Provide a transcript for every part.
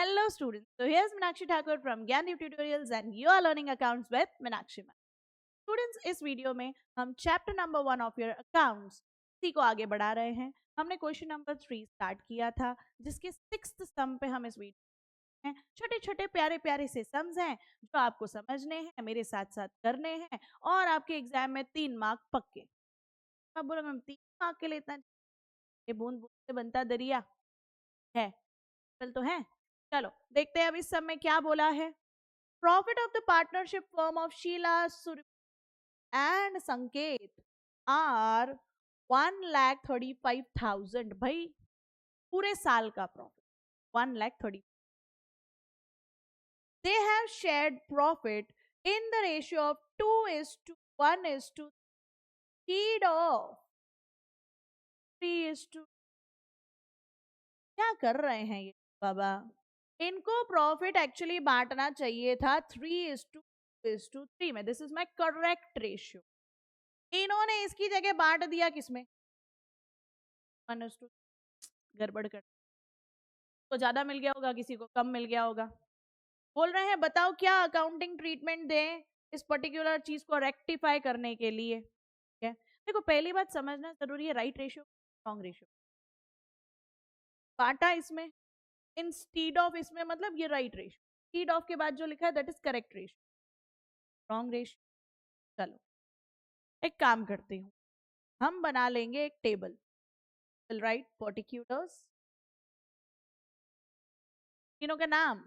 Hello students, so here's Meenakshi Thakur from Gyan Tutorials and you are learning accounts with Meenakshi Ma'am. Students, इस video में हम chapter number 1 of your accounts इसी को आगे बढ़ा रहे हैं. हमने क्वेश्चन नंबर 3 स्टार्ट किया था जिसके 6th सम पे हम इस वीडियो में छोटे छोटे प्यारे प्यारे से सम्स हैं जो आपको समझने हैं, मेरे साथ साथ करने हैं और आपके एग्जाम में 3 मार्क पक्के. अब बोलो मैम 3 मार्क के लिए इतना, ये बूंद बूंद से बनता दरिया है, चल तो है. चलो देखते हैं अब इस सब में क्या बोला है. Profit of the partnership firm of Sheela and Sanket are 1,35,000. भाई पूरे साल का profit 1,30,000. They have shared profit in the ratio of 2:1:3 of 3:2. क्या कर रहे हैं ये बाबा? इनको प्रॉफिट एक्चुअली बांटना चाहिए था 3:3 में. This is my correct ratio. इन्होंने इसकी जगह बांट दिया किसमें? 1:2. गड़बड़ कर, तो ज्यादा मिल गया होगा, किसी को कम मिल गया होगा. बोल रहे हैं बताओ क्या अकाउंटिंग ट्रीटमेंट दें इस पर्टिकुलर चीज को रेक्टिफाई करने के लिए. ठीक है, देखो पहली बात समझना जरूरी है, राइट रेशियो रॉन्ग रेशियो. बांटा इसमें इंस्टीड ऑफ इसमें, मतलब ये राइट रेशियो. इंस्टीड ऑफ के बाद जो लिखा है that is correct ratio, wrong ratio. चलो एक काम करती हूँ, हम बना लेंगे एक टेबल. राइट पर्टिक्यूलर्स, तीनों का नाम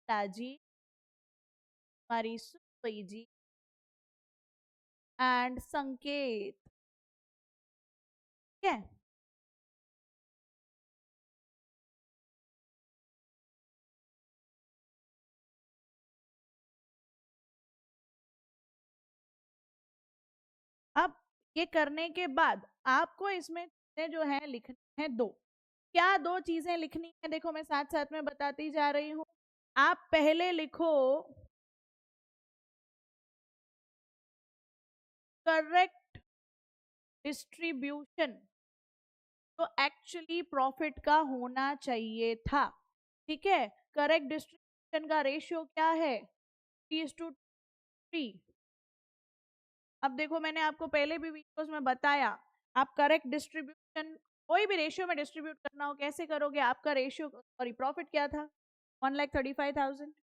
ताजी, हमारी सुई जी एंड संकेत. ठीक है, अब ये करने के बाद आपको इसमें चीजें जो है लिखनी है दो. क्या दो चीजें लिखनी है? देखो मैं साथ साथ में बताती जा रही हूं. आप पहले लिखो करेक्ट डिस्ट्रीब्यूशन, तो एक्चुअली प्रॉफिट का होना चाहिए था. ठीक है, करेक्ट डिस्ट्रीब्यूशन का रेशियो क्या है? 3:3. अब देखो मैंने आपको पहले भी वीडियोस में बताया, आप करेक्ट डिस्ट्रीब्यूशन कोई भी रेशियो में डिस्ट्रीब्यूट करना हो कैसे करोगे? आपका रेशियो सॉरी प्रॉफिट क्या था? 1,35,000.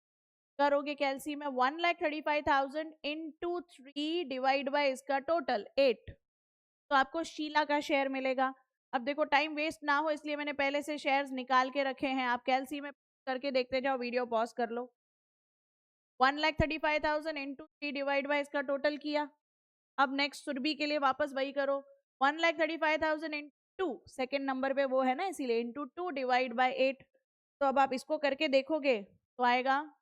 करोगे कैलसी में 1,35,000 इंटू 3 डिवाइड बाय इसका टोटल 8, तो आपको शीला का शेयर मिलेगा. अब देखो टाइम वेस्ट ना हो इसलिए मैंने पहले से शेयर्स निकाल के रखे हैं, आप कैलसी में करके देखते जाओ, वीडियो पॉज कर लो. 1,35,000 इंटू 3 डिवाइड बाय इसका टोटल किया. अब नेक्स्ट सुरभि के लिए वापस वही करो, 1,35,000 इंटू सेकेंड नंबर पे वो है ना इसीलिए इंटू 2 डिवाइड बाय 8. तो अब आप इसको करके देखोगे तो आएगा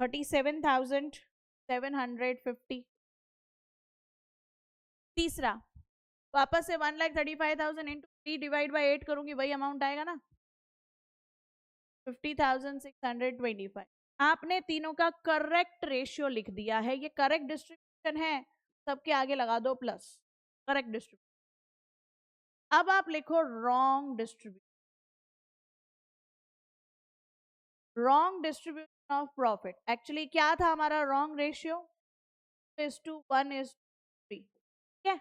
37,750. तीसरा वापस से 1,35,000 इंटू 3 डिवाइड बाय 8 करूंगी, वही अमाउंट आएगा ना, 50,625. आपने तीनों का करेक्ट रेशियो लिख दिया है, ये करेक्ट डिस्ट्रीब्यूशन है, सबके आगे लगा दो प्लस. Correct distribution. अब आप लिखो wrong distribution. Wrong distribution of profit. Actually क्या था हमारा रॉन्ग रेशियो? 1:3. ठीक है,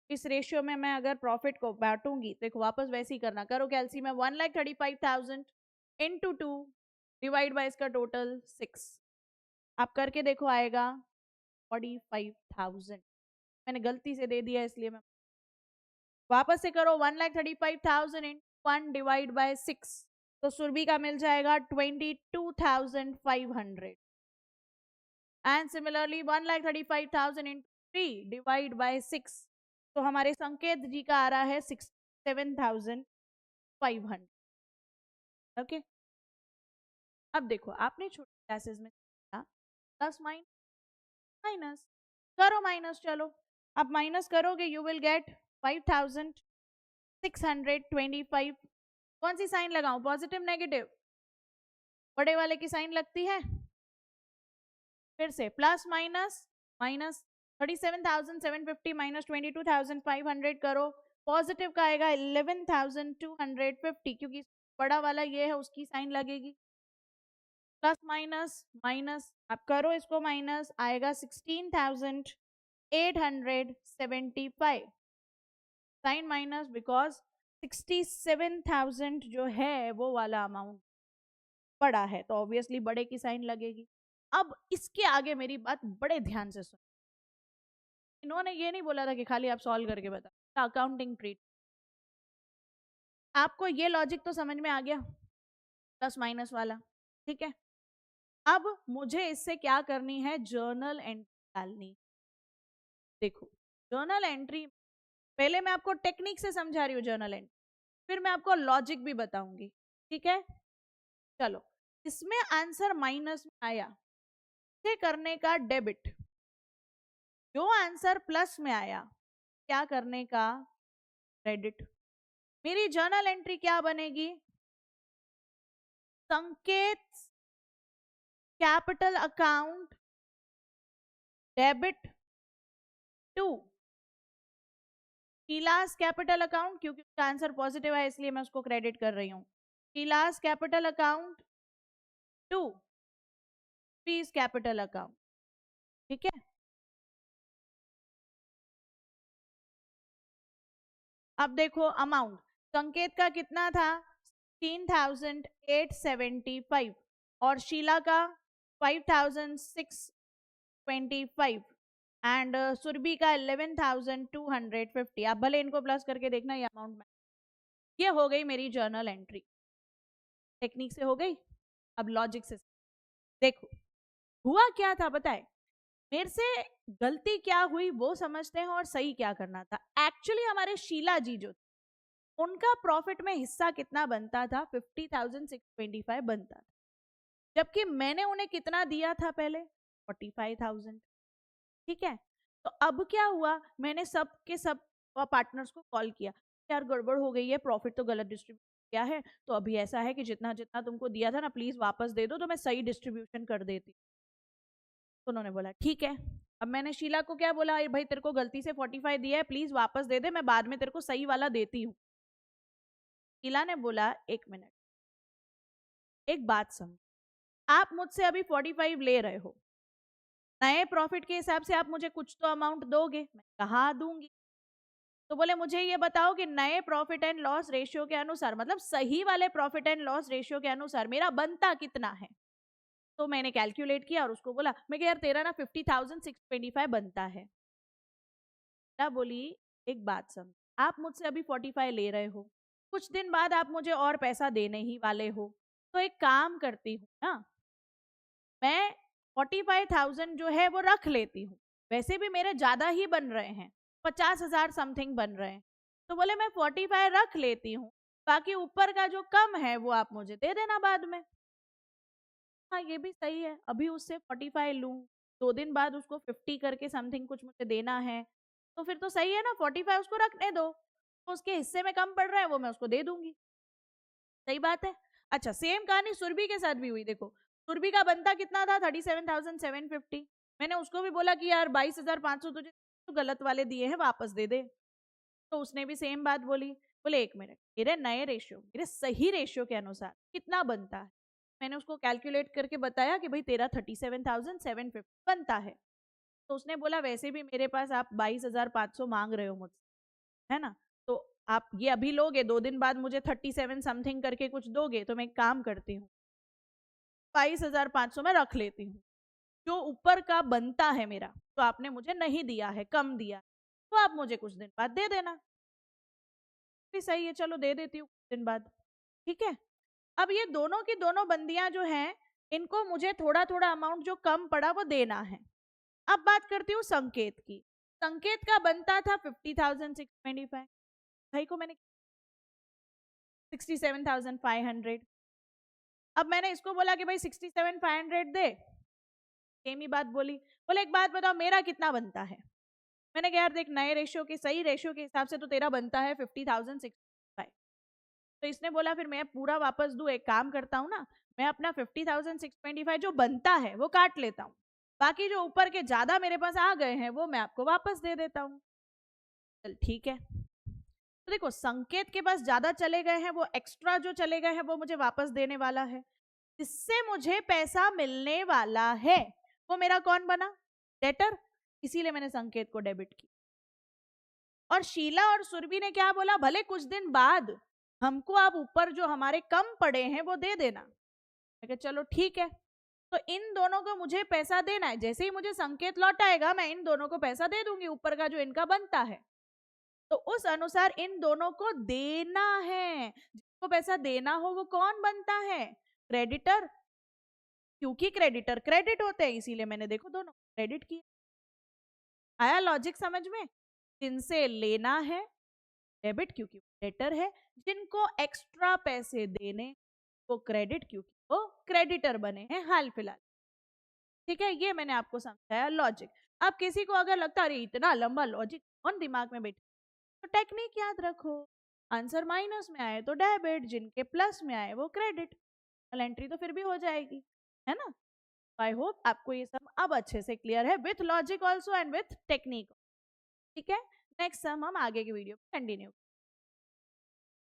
इस रेशियो में मैं अगर प्रॉफिट को बांटूंगी देखो वापस वैसे ही करना. करो कैलसी में 1,35,000 इंटू 2 डिवाइड बाय इसका टोटल 6. आप करके देखो आएगा 45,000. मैंने गलती से दे दिया इसलिए मैं वापस से करो 1,35,000 इंटू 1 डिवाइड बाय 6, तो सुरभि का मिल जाएगा 22,500. And similarly 1,35,000 into 3 divide by 6, तो हमारे संकेत जी का आ रहा है 67,500. ओके, अब देखो आपने छोटे क्लासेस में प्लस माइनस करो, माइनस. चलो अब माइनस करोगे यू विल गेट 5,625. कौन सी साइन लगाऊं, पॉजिटिव नेगेटिव? बड़े वाले की साइन लगती है. फिर से प्लस माइनस माइनस, 37,750 माइनस 22,500 करो, पॉजिटिव का आएगा 11,250 क्योंकि बड़ा वाला ये है उसकी साइन लगेगी, प्लस माइनस माइनस, आप करो इसको माइनस, आएगा 16,875 साइन माइनस, बिकॉज 67,000 जो है वो वाला अमाउंट बड़ा है तो ऑब्वियसली बड़े की साइन लगेगी। अब इसके आगे मेरी बात बड़े ध्यान से सुन, इन्होंने ये नहीं बोला था कि खाली आप सॉल्व करके बताओ, अकाउंटिंग ट्रीट। आपको ये लॉजिक तो समझ में आ गया, प्लस माइनस वाला, ठीक है। अब मुझे इससे क्या करनी है, जर्नल एंट्री डालनी। देखो जर्नल एंट्री, पहले मैं आपको टेक्निक से समझा रही हूँ जर्नल एंट्री, फिर मैं आपको लॉजिक भी बताऊंगी, ठीक है। चलो, इसमें आंसर माइनस में आया, इसे करने का डेबिट, जो आंसर प्लस में आया क्या करने का, क्रेडिट। मेरी जर्नल एंट्री क्या बनेगी, Sanket capital account debit to Sheela's capital account, क्योंकि उसका आंसर पॉजिटिव है इसलिए मैं उसको क्रेडिट कर रही हूँ, शीलास कैपिटल अकाउंट टू फीस कैपिटल अकाउंट, ठीक है। अब देखो अमाउंट, संकेत का कितना था 16,875 और शीला का 5,625 एंड सुरभि का 11,250। आप भले इनको प्लस करके देखना ये अमाउंट में, ये हो गई मेरी जर्नल एंट्री, टेक्निक से हो गई। अब लॉजिक से देखो हुआ क्या था, बताए मेरे से गलती क्या हुई वो समझते हैं और सही क्या करना था। एक्चुअली हमारे शीला जी जो उनका प्रॉफिट में हिस्सा कितना बनता था, 50,625 बनता था, जबकि मैंने उन्हें कितना दिया था पहले, 45,000, ठीक है। तो अब क्या हुआ, मैंने सब के सब पार्टनर्स को कॉल किया, यार गड़बड़ हो गई है, प्रॉफिट तो गलत डिस्ट्रीब्यूट किया है, तो अभी ऐसा है कि जितना जितना तुमको दिया था ना प्लीज वापस दे दो, तो मैं सही डिस्ट्रीब्यूशन कर देती। तो उन्होंने बोला ठीक है। अब मैंने शीला को क्या बोला, भाई तेरे को गलती से 45 दिया है, प्लीज वापस दे दे, मैं बाद में तेरे को सही वाला देती हूँ। शीला ने बोला एक मिनट, एक बात समझ, आप मुझसे अभी 45 ले रहे हो, नए प्रॉफिट के हिसाब से आप मुझे कुछ तो अमाउंट दोगे, मैं कहाँ दूंगी। तो बोले मुझे ये बताओ कि नए प्रॉफिट एंड लॉस रेशियो के अनुसार, मतलब सही वाले प्रॉफिट एंड लॉस रेशियो के अनुसार मेरा बनता कितना है। तो मैंने कैलकुलेट किया और उसको बोला, मैं यार तेरा ना 50,625 बनता है। क्या बोली, एक बात समझ, आप मुझसे अभी 45 ले रहे हो, कुछ दिन बाद आप मुझे और पैसा देने ही वाले हो, तो एक काम करती हूँ ना, मैं 45,000 जो है वो रख लेती हूँ, वैसे भी मेरे ज्यादा ही बन रहे हैं, 50,000 समथिंग बन रहे हैं, तो बोले मैं 45 रख लेती हूँ, बाकी ऊपर का जो कम है वो आप मुझे दे देना बाद में। हाँ ये भी सही है, अभी उससे 45 लूँ, 2 दिन बाद उसको 50 करके समथिंग कुछ मुझे देना है, तो फिर तो सही है ना, 45 उसको रखने दो, तो उसके हिस्से में कम पड़ रहा है वो मैं उसको दे दूंगी, सही बात है। अच्छा सेम कहानी सुरभि के साथ भी हुई, देखो सुरभि का बनता कितना था 37,750, मैंने उसको भी बोला कि यार 22,500 तुझे तो गलत वाले दिए हैं वापस दे दे, तो उसने भी सेम बात बोली, बोले एक मिनट, मेरे नए रेशियो, मेरे सही रेशियो के अनुसार कितना बनता है, मैंने उसको कैलकुलेट करके बताया कि भाई तेरा 37,750 बनता है। तो उसने बोला वैसे भी मेरे पास आप 22,500 मांग रहे हो मुझसे, है ना, तो आप ये अभी लोगे, 2 दिन बाद मुझे 37 समथिंग करके कुछ दोगे, तो मैं एक काम करती हूँ 22,500 में रख लेती हूँ, जो ऊपर का बनता है मेरा तो आपने मुझे नहीं दिया है, कम दिया, तो आप मुझे कुछ दिन बाद दे देना। भी सही है, चलो दे देती हूँ कुछ दिन बाद, ठीक है। अब ये दोनों की दोनों बंदियां जो हैं, इनको मुझे थोड़ा थोड़ा अमाउंट जो कम पड़ा वो देना है। अब बात करती हूँ संकेत की, संकेत का बनता था 50,625, भाई को मैंने 67,500, अब मैंने इसको बोला कि भाई 67,500 दे, सेम ही बात बोली, बोले एक बात बताओ मेरा कितना बनता है, मैंने कहा यार देख नए रेशियो के, सही रेशियो के हिसाब से तो तेरा बनता है 50,625, तो इसने बोला फिर मैं पूरा वापस दूं, एक काम करता हूँ ना, मैं अपना 50,625 जो बनता है वो काट लेता हूँ, बाकी जो ऊपर के ज्यादा मेरे पास आ गए हैं वो मैं आपको वापस दे देता हूँ। चल ठीक है, तो देखो संकेत के पास ज्यादा चले गए हैं, वो एक्स्ट्रा जो चले गए हैं वो मुझे वापस देने वाला है, जिससे मुझे पैसा मिलने वाला है वो मेरा कौन बना, डेटर, इसीलिए मैंने संकेत को डेबिट किया। और शीला और सुरभि ने क्या बोला, भले कुछ दिन बाद हमको आप ऊपर जो हमारे कम पड़े हैं वो दे देना। मैं कहा चलो ठीक है, तो इन दोनों को मुझे पैसा देना है, जैसे ही मुझे संकेत लौट आएगा मैं इन दोनों को पैसा दे दूंगी ऊपर का जो इनका बनता है। तो उस अनुसार इन दोनों को देना है, जिसको पैसा देना हो वो कौन बनता है, क्रेडिटर, क्योंकि क्रेडिटर क्रेडिट होते हैं इसीलिए मैंने देखो दोनों क्रेडिट किया। आया लॉजिक समझ में, जिनसे लेना है डेबिट क्योंकि डेटर है, जिनको एक्स्ट्रा पैसे देने वो क्रेडिट क्योंकि वो क्रेडिटर बने हैं हाल फिलहाल। ठीक है, ये मैंने आपको समझाया लॉजिक। अब किसी को अगर लगता है इतना लंबा लॉजिक कौन दिमाग में बैठे, तो टेक्निक याद रखो, आंसर माइनस में आए तो डेबिट, जिनके प्लस में आए वो क्रेडिट, एंट्री तो फिर भी हो जाएगी, है ना। आई होप आपको ये सब अब अच्छे से क्लियर है with logic also and with technique. ठीक है, नेक्स्ट सम हम आगे की वीडियो में कंटिन्यू